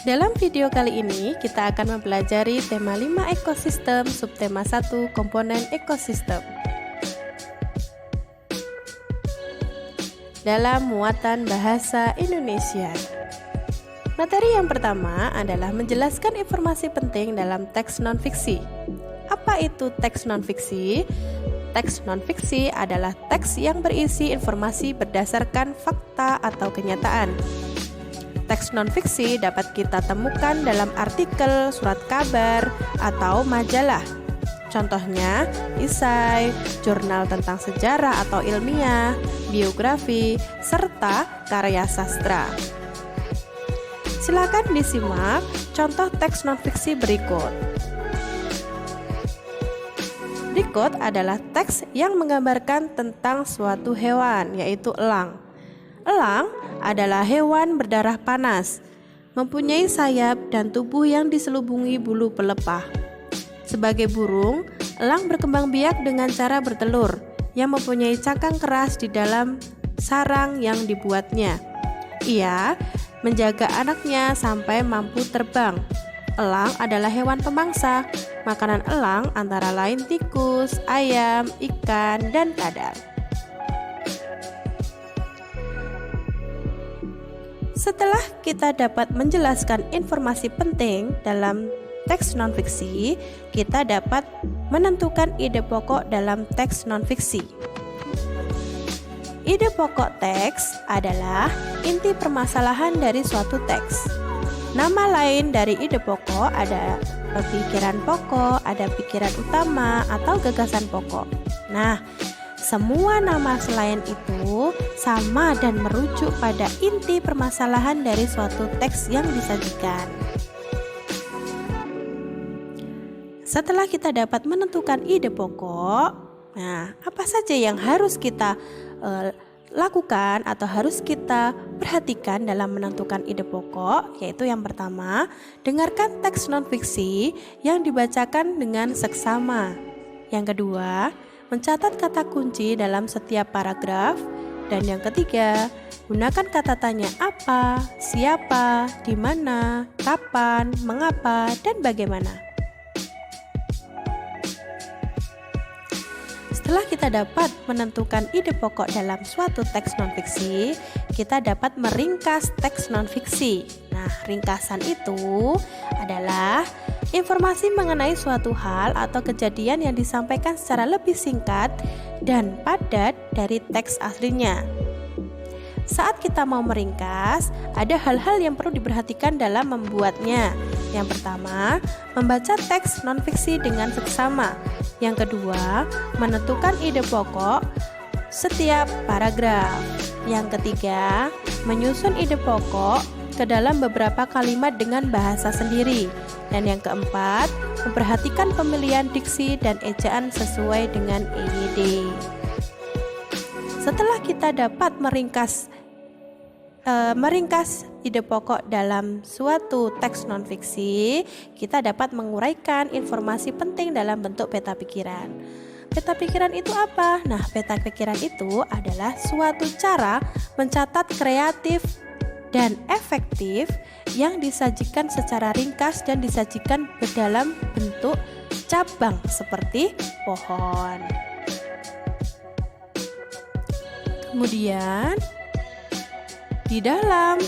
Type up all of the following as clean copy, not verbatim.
Dalam video kali ini, kita akan mempelajari tema 5 ekosistem, subtema 1 komponen ekosistem. Dalam muatan bahasa Indonesia. Materi yang pertama adalah menjelaskan informasi penting dalam teks non-fiksi. Apa itu teks non-fiksi? Teks non-fiksi adalah teks yang berisi informasi berdasarkan fakta atau kenyataan. Teks non-fiksi dapat kita temukan dalam artikel, surat kabar, atau majalah. Contohnya, esai, jurnal tentang sejarah atau ilmiah, biografi, serta karya sastra. Silakan disimak contoh teks non-fiksi berikut. Berikut adalah teks yang menggambarkan tentang suatu hewan, yaitu elang. Elang adalah hewan berdarah panas, mempunyai sayap dan tubuh yang diselubungi bulu pelepah. Sebagai burung, elang berkembang biak dengan cara bertelur yang mempunyai cakang keras di dalam sarang yang dibuatnya. Ia menjaga anaknya sampai mampu terbang. Elang adalah hewan pemangsa. Makanan elang antara lain tikus, ayam, ikan, dan kadal. Setelah kita dapat menjelaskan informasi penting dalam teks non-fiksi, kita dapat menentukan ide pokok dalam teks non-fiksi. Ide pokok teks adalah inti permasalahan dari suatu teks. Nama lain dari ide pokok ada pikiran pokok, ada pikiran utama, atau gagasan pokok. Nah, semua nama selain itu sama dan merujuk pada inti permasalahan dari suatu teks yang disajikan. Setelah kita dapat menentukan ide pokok, nah, apa saja yang harus kita lakukan atau harus kita perhatikan dalam menentukan ide pokok, yaitu yang pertama, dengarkan teks non-fiksi yang dibacakan dengan seksama. Yang kedua, mencatat kata kunci dalam setiap paragraf. Dan yang ketiga, gunakan kata tanya apa, siapa, di mana, kapan, mengapa, dan bagaimana. Setelah kita dapat menentukan ide pokok dalam suatu teks non-fiksi, kita dapat meringkas teks non-fiksi. Nah, ringkasan itu adalah informasi mengenai suatu hal atau kejadian yang disampaikan secara lebih singkat dan padat dari teks aslinya. Saat kita mau meringkas, ada hal-hal yang perlu diperhatikan dalam membuatnya. Yang pertama, membaca teks non-fiksi dengan seksama. Yang kedua, menentukan ide pokok setiap paragraf. Yang ketiga, menyusun ide pokok ke dalam beberapa kalimat dengan bahasa sendiri. Dan yang keempat, memperhatikan pemilihan diksi dan ejaan sesuai dengan EYD. Setelah kita dapat meringkas ide pokok dalam suatu teks non-fiksi, kita dapat menguraikan informasi penting dalam bentuk peta pikiran. Peta pikiran itu apa? Nah, peta pikiran itu adalah suatu cara mencatat kreatif dan efektif yang disajikan secara ringkas dan disajikan dalam bentuk cabang seperti pohon. Kemudian, di dalam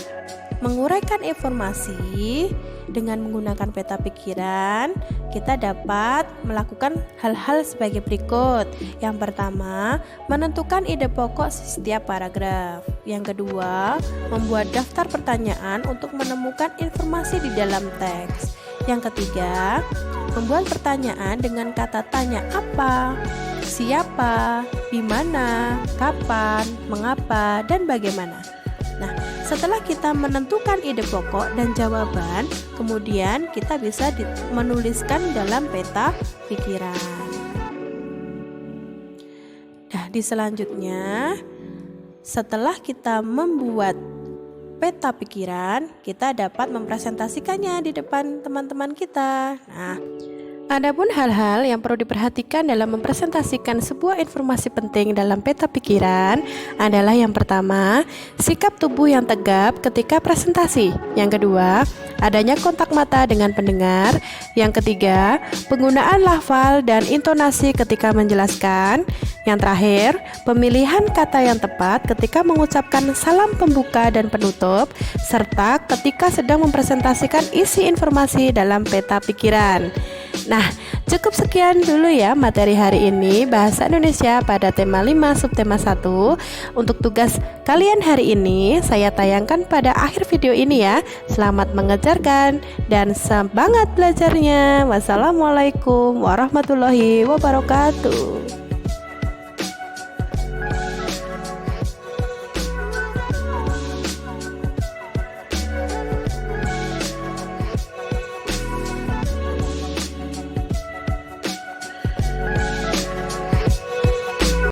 menguraikan informasi dengan menggunakan peta pikiran, kita dapat melakukan hal-hal sebagai berikut. Yang pertama, menentukan ide pokok setiap paragraf. Yang kedua, membuat daftar pertanyaan untuk menemukan informasi di dalam teks. Yang ketiga, membuat pertanyaan dengan kata tanya apa, siapa, di mana, kapan, mengapa, dan bagaimana. Nah, setelah kita menentukan ide pokok dan jawaban, kemudian kita bisa menuliskan dalam peta pikiran. Nah, di selanjutnya, setelah kita membuat peta pikiran, kita dapat mempresentasikannya di depan teman-teman kita. Nah, Adapun hal-hal yang perlu diperhatikan dalam mempresentasikan sebuah informasi penting dalam peta pikiran adalah yang pertama, sikap tubuh yang tegap ketika presentasi. Yang kedua, adanya kontak mata dengan pendengar. Yang ketiga, penggunaan lafal dan intonasi ketika menjelaskan. Yang terakhir, pemilihan kata yang tepat ketika mengucapkan salam pembuka dan penutup, serta ketika sedang mempresentasikan isi informasi dalam peta pikiran. Nah, cukup sekian dulu ya materi hari ini Bahasa Indonesia pada tema 5 subtema 1. Untuk tugas kalian hari ini saya tayangkan pada akhir video ini ya. Selamat mengerjakan dan semangat belajarnya. Wassalamualaikum warahmatullahi wabarakatuh.